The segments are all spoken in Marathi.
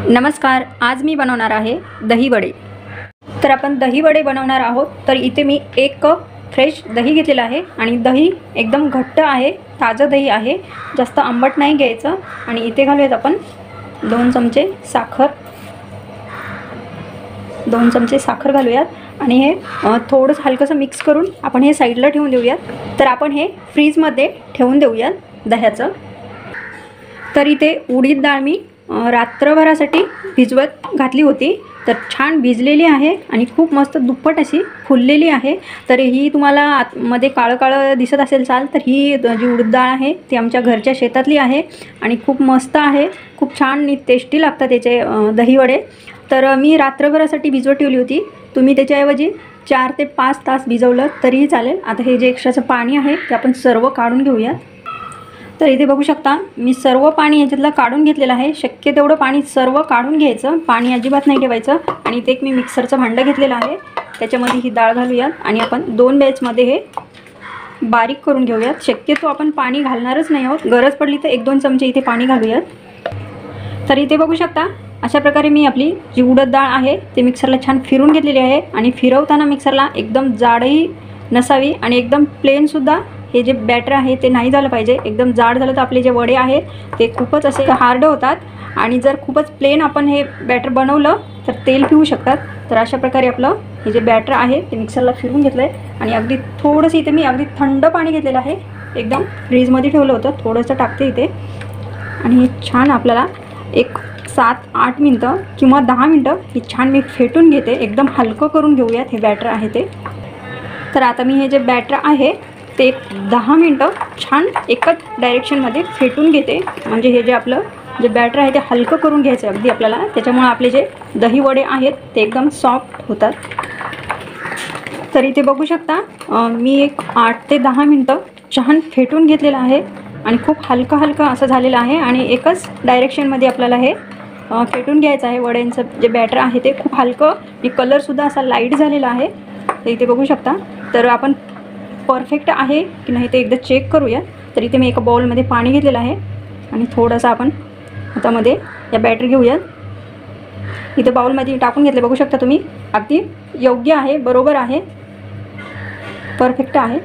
नमस्कार, आज मी बनवणार आहे दही वडे। तर आपण दही वडे बनवणार आहोत। तर इथे मी 1 कप फ्रेश दही घेतलेला आहे आणि दही एकदम घट्ट आहे, ताजं दही आहे, जास्त आंबट नाही घ्यायचं। आणि इथे घालूयात आपण 2 चमचे साखर, 2 चमचे साखर घालूयात आणि हे थोडंसं हलकंसं मिक्स करून आपण हे साईडला ठेवून देऊयात। तर आपण हे फ्रीजमध्ये ठेवून देऊयात दह्याचं। तर इथे उडीद डाळ मी रात्रभरासाठी भिजवत घातली होती, तर छान भिजलेली आहे आणि खूप मस्त दुप्पट अशी फुललेली आहे। तर ही तुम्हाला आतमध्ये काळं काळं दिसत असेल चाल, तर ही जी उडीद डाळ आहे ती आमच्या घरच्या शेतातली आहे आणि खूप मस्त आहे, खूप छान आणि टेस्टी लागतात त्याचे दही वडे। तर मी रात्रभरासाठी भिजवत ठेवली होती। तुम्ही त्याच्याऐवजी 4 ते 5 तास भिजवलं तरीही चालेल। आता हे जे एक्स्ट्राचं पाणी आहे ते आपण सर्व काढून घेऊयात। तर इथे बघू शकता मी सर्व पाणी याच्यातलं काढून घेतलेलं आहे। शक्य तेवढं पाणी सर्व काढून घ्यायचं, पाणी अजिबात नाही ठेवायचं। आणि इथे एक मी मिक्सरचं भांडं घेतलेलं आहे, त्याच्यामध्ये ही डाळ घालूयात आणि आपण 2 बॅचमध्ये हे बारीक करून घेऊयात। शक्यतो आपण पाणी घालणारच नाही आहोत, गरज पडली तर 1-2 चमचे इथे पाणी घालूयात। तर इथे बघू शकता अशा प्रकारे मी आपली जी उडद डाळ आहे ते मिक्सरला छान फिरून घेतलेली आहे। आणि फिरवताना मिक्सरला एकदम जाडही नसावी आणि एकदम प्लेनसुद्धा हे जे बॅटर आहे ते नाही झालं पाहिजे। एकदम जाड झालं तर आपले जे वडे आहेत ते खूपच असे हार्ड होतात आणि जर खूपच प्लेन आपण हे बॅटर बनवलं तर तेल पिऊ शकतात। तर अशा प्रकारे आपलं हे जे बॅटर आहे ते मिक्सरला फिरून घेतलं आहे आणि अगदी थोडंसं इथे मी अगदी थंड पाणी घेतलेलं आहे, एकदम फ्रीजमध्ये ठेवलं होतं, थोडंसं टाकते इथे। आणि हे छान आपल्याला एक 7-8 मिनटं किंवा 10 मिनटं हे छान मी फेटून घेते, एकदम हलकं करून घेऊयात हे बॅटर आहे ते। तर आता मी हे जे बॅटर आहे ते 10 मिनटं छान एकच डायरेक्शनमध्ये फेटून घेते, म्हणजे हे जे आपलं जे बॅटर आहे ते हलकं करून घ्यायचं अगदी आपल्याला, त्याच्यामुळे आपले जे दही वडे आहेत ते एकदम सॉफ्ट होतात। तर इथे बघू शकता मी एक 8 ते 10 मिनटं छान फेटून घेतलेलं आहे आणि खूप हलकं हलकं असं झालेलं आहे आणि एकच डायरेक्शनमध्ये आपल्याला हे फेटून घ्यायचं आहे। वड्यांचं जे बॅटर आहे ते खूप हलकं आणि कलरसुद्धा असा लाईट झालेला आहे। तर इथे बघू शकता, तर आपण परफेक्ट आहे की नाही ते एकदा चेक करूया। तर इथे मी एका बाउलमध्ये पाणी घेतलेलं आहे आणि थोडंसं आपण हातामध्ये या बॅटर घेऊयात, इथे बाउलमध्ये टाकून घेतले। बघू शकता तुम्ही अगदी योग्य आहे, बरोबर आहे, परफेक्ट आहे।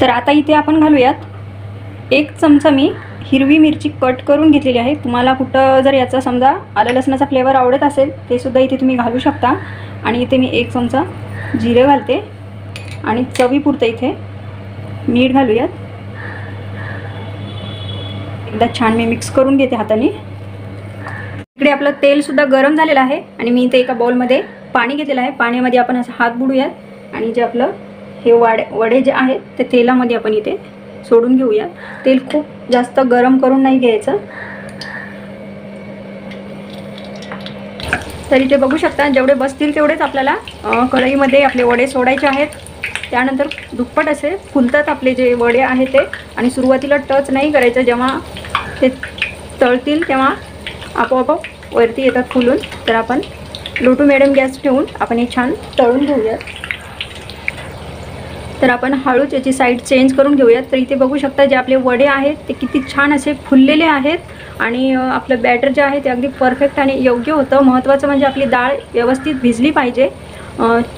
तर आता इथे आपण घालूयात 1 चमचा मी हिरवी मिरची कट करून घेतलेली आहे। तुम्हाला कुठं जर याचा समजा आलं लसणाचा फ्लेवर आवडत असेल ते सुद्धा इथे तुम्ही घालू शकता। आणि इथे मी 1 चमचा जिरे घालते आणि चवीपुरतं इथे मीठ घालूयात। एकदा छान मी मिक्स करून घेते हाताने। इकडे आपलं तेलसुद्धा गरम झालेलं आहे आणि मी इथे एका बाउलमध्ये पाणी घेतलेलं आहे, पाण्यामध्ये आपण असं हात बुडूयात आणि जे आपलं हे वडे जे आहेत ते तेलामध्ये आपण इथे सोडून घेऊया। तेल खूप जास्त गरम करून नाही घ्यायचं। तर इथे बघू शकता जेवढे बसतील तेवढेच आपल्याला कढईमध्ये आपले वडे सोडायचे आहेत। त्यानंतर दुप्पट असे फुलतात आपले जे वडे आहेत ते, आणि सुरुवातीला टच नाही करायचं, जेव्हा ते तळतील तेव्हा आपोआप वरती येतात फुलून। तर आपण लो टू मिडियम गॅस ठेवून आपण हे छान तळून घेऊयात। तर आपण हळूच याची साईड चेंज करून घेऊयात। तर इथे बघू शकता जे आपले वडे आहेत ते किती छान असे फुललेले आहेत आणि आपलं बॅटर जे आहे ते अगदी परफेक्ट आणि योग्य होतं। महत्त्वाचं म्हणजे आपली डाळ व्यवस्थित भिजली पाहिजे।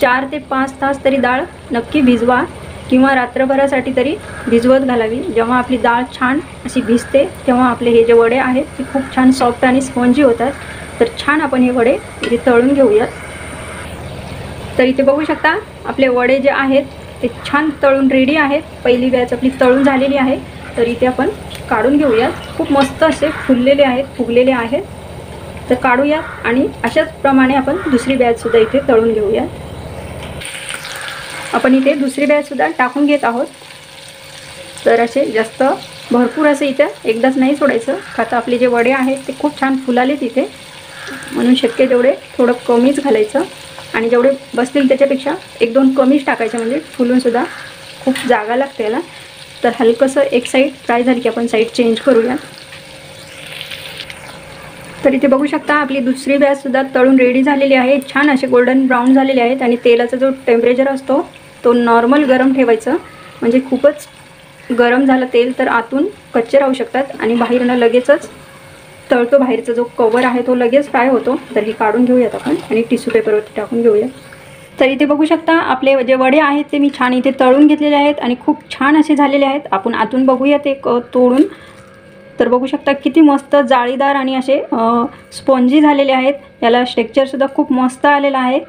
4 ते 5 तास तरी डाळ नक्की भिजवा किंवा रात्रभरासाठी तरी भिजवत घालावी। जेव्हा आपली डाळ छान अशी भिजते तेव्हा आपले हे जे वडे आहेत ते खूप छान सॉफ्ट आणि स्पॉन्जी होतात। तर छान आपण हे वडे इथे तळून घेऊयात। तर इथे बघू शकता आपले वडे जे आहेत ते छान तळून रेडी आहेत, पहिली बॅच आपली तळून झालेली आहे। तर इथे आपण काढून घेऊयात, खूप मस्त असे फुललेले आहेत, फुगलेले आहेत। तर काढूया आणि अशाच प्रमाणे आपण दुसरी बॅचसुद्धा इथे तळून घेऊया। आपण इथे दुसरी बॅचसुद्धा टाकून घेत आहोत। तर असे जास्त भरपूर असे इथे एकदाच नाही सोडायचं, आता आपले जे वडे आहेत ते खूप छान फुलालेत इथे, म्हणून शक्य तेवढे थोडं कमीच घालायचं आणि जेवढे बसतील त्याच्यापेक्षा 1-2 कमीच टाकायचं, म्हणजे फुलूनसुद्धा खूप जागा लागते याला। तर हलकंसं एक साईड फ्राय झाली की आपण साईड चेंज करूया। तर इथे बघू शकता आपली दुसरी बॅचसुद्धा तळून रेडी झालेली आहे, छान असे गोल्डन ब्राऊन झालेले आहेत। आणि तेलाचा जो टेम्परेचर असतो तो नॉर्मल गरम ठेवायचं, म्हणजे खूपच गरम झालं तेल तर आतून कच्चे राहू शकतात आणि बाहेरनं लगेचच तळतो बाहेरचा जो कवर आहे तो लगेच फ्राय होतो. तर हे काढून घेऊयात आपण आणि टिश्यू पेपरवरती टाकून घेऊया. तर इथे बघू शकता आपले जे वडे आहेत ते मी छान इथे तळून घेतलेले आहेत आणि खूप छान असे झालेले आहेत. आपण आतून बघूया ते तोडून. तर बघू शकता किती मस्त जाळीदार आणि असे स्पॉन्जी झालेले आहेत. याला टेक्स्चरसुद्धा खूप मस्त आलेलं आहे.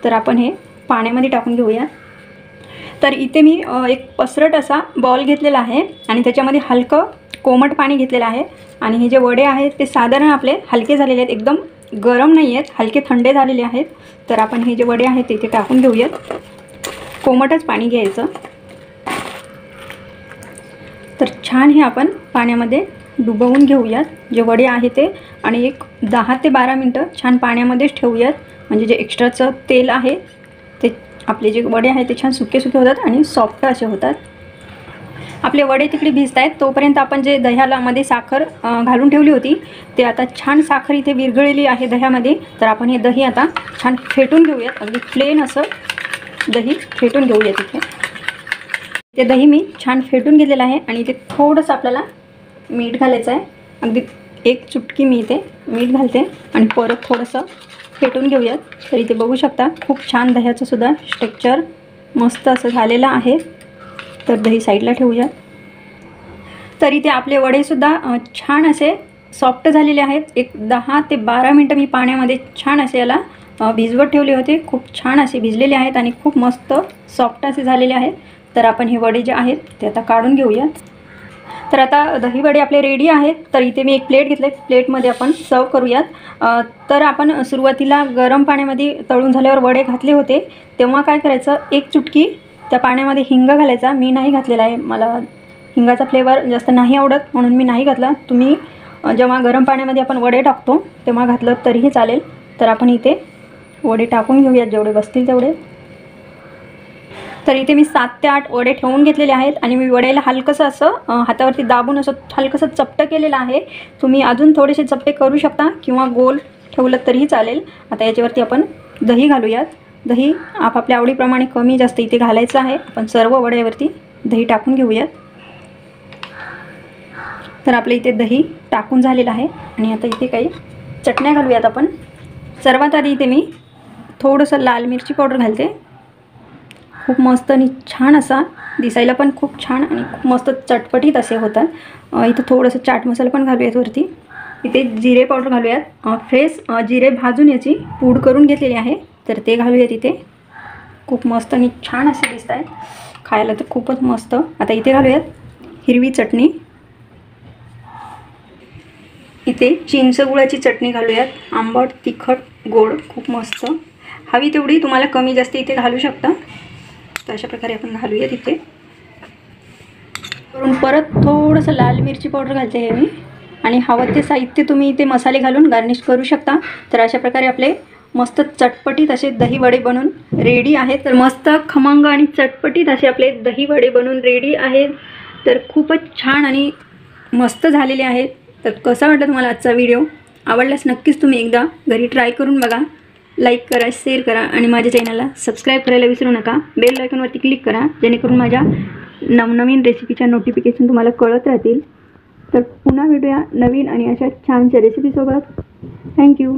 तर आपण हे पाण्यामध्ये टाकून घेऊया. तर इथे मी एक पसरट असा बॉल घेतलेला आहे आणि त्याच्यामध्ये हलकं कोमट पाणी घेतलेलं आहे. आणि हे जे वडे आहेत ते साधारण आपले हलके झालेले आहेत, एकदम गरम नाही आहेत, हलके थंडे झालेले आहेत. तर आपण हे जे वडे आहेत ते इथे टाकून घेऊयात. कोमटच पाणी घ्यायचं. तर छान हे आपण पाण्यामध्ये डुबवून घेऊयात जे वडे आहे ते आणि एक 10 ते 12 मिनटं छान पाण्यामध्येच ठेवूयात. म्हणजे जे एक्स्ट्राचं तेल आहे ते आपले जे वडे आहेत ते छान सुके सुके होतात आणि सॉफ्ट असे होतात. आपले वडे तिकडे भिजत आहेत तोपर्यंत आपण जे दह्याला मध्ये साखर घालून ठेवली होती ते आता छान साखर इथे विरघळलेली आहे दह्यामध्ये. तर आपण हे दही आता छान फेटून घेऊयात. अगदी प्लेन असं दही फेटून घेऊयात. इथे ते दही मी छान फेटून घेतलेलं आहे आणि इथे थोडंसं आपल्याला मीठ घालायचं आहे. अगदी एक चुटकी मी इथे मीठ घालते आणि परत थोडंसं फेटून घेऊयात. तर इथे बघू शकता खूप छान दह्याचं सुद्धा टेक्स्चर मस्त असं झालेलं आहे. तर दही साईडला ठेवूयात. तर इथे आपले वडेसुद्धा छान असे सॉफ्ट झालेले आहेत. एक 10 ते 12 मिनटं मी पाण्यामध्ये छान असे याला भिजवत ठेवले होते. खूप छान असे भिजलेले आहेत आणि खूप मस्त सॉफ्ट असे झालेले आहेत. तर आपण हे वडे जे आहेत ते आता काढून घेऊयात. तर आता दही वडे आपले रेडी आहेत. तर इथे मी एक प्लेट घेतले, प्लेटमध्ये आपण सर्व करूयात. तर आपण सुरुवातीला गरम पाण्यामध्ये तळून झाल्यावर वडे घातले होते तेव्हा काय करायचं, एक चुटकी त्या पाण्यामध्ये हिंग घालायचा. मी नाही घातलेला आहे, मला हिंगाचा फ्लेवर जास्त नाही आवडत म्हणून मी नाही घातला. तुम्ही जेव्हा गरम पाण्यामध्ये आपण वडे टाकतो तेव्हा घातलं तरीही चालेल. तर आपण इथे वडे टाकून घेऊयात जेवढे बसतील तेवढे. तर इथे मी 7 ते 8 वडे ठेवून घेतलेले आहेत आणि मी वड्याला हलकंसं असं हातावरती दाबून असं हलकंसं चपटं केलेलं आहे. तुम्ही अजून थोडेसे चपटे करू शकता किंवा गोल ठेवलं तरीही चालेल. आता याच्यावरती आपण दही घालूयात. दही आपापल्या आवडीप्रमाणे कमी जास्त इथे घालायचं आहे. आपण सर्व वड्यावरती दही टाकून घेऊयात. तर आपल्या इथे दही टाकून झालेलं आहे आणि आता इथे काही चटण्या घालूयात आपण. सर्वात आधी इथे मी थोडंसं लाल मिरची पावडर घालते. खूप मस्त आणि छान असा दिसायला पण खूप छान आणि खूप मस्त चटपटीत असे होतात. इथं थोडंसं चाट मसाला पण घालूयात वरती. इथे जिरे पावडर घालूयात. फ्रेश जिरे भाजून याची पूड करून घेतलेली आहे तर ते घालूयात इथे. खूप मस्त आणि छान असे दिसत आहेत, खायला तर खूपच मस्त. आता इथे घालूयात हिरवी चटणी. इथे चिंच गुळाची चटणी घालूयात. आंबट, तिखट, गोड, खूप मस्त. हवी तेवढी तुम्हाला कमी जास्त इथे घालू शकता. तर अशा प्रकारे आपण घालूयात इथे. करून परत थोडंसं लाल मिरची पावडर घालते हे मी आणि हवं ते साहित्य तुम्ही इथे मसाले घालून गार्निश करू शकता. तर अशा प्रकारे आपले मस्त चटपटीत असे दही वडे बनून रेडी आहेत. तर मस्त खमंग आणि चटपटीत असे आपले दही वडे बनून रेडी आहेत. तर खूपच छान आणि मस्त झालेले आहेत. तर कसा वाटला तुम्हाला आजचा व्हिडिओ? आवडल्यास नक्कीच तुम्ही एकदा घरी ट्राय करून बघा. लाईक करा, शेअर करा आणि माझ्या चॅनलला सबस्क्राईब करायला विसरू नका. बेल आयकॉनवरती क्लिक करा जेणेकरून माझ्या नवनवीन रेसिपीच्या नोटिफिकेशन तुम्हाला कळत राहतील. तर पुन्हा भेटूया नवीन आणि अशा छानशा रेसिपीसोबत. थँक्यू.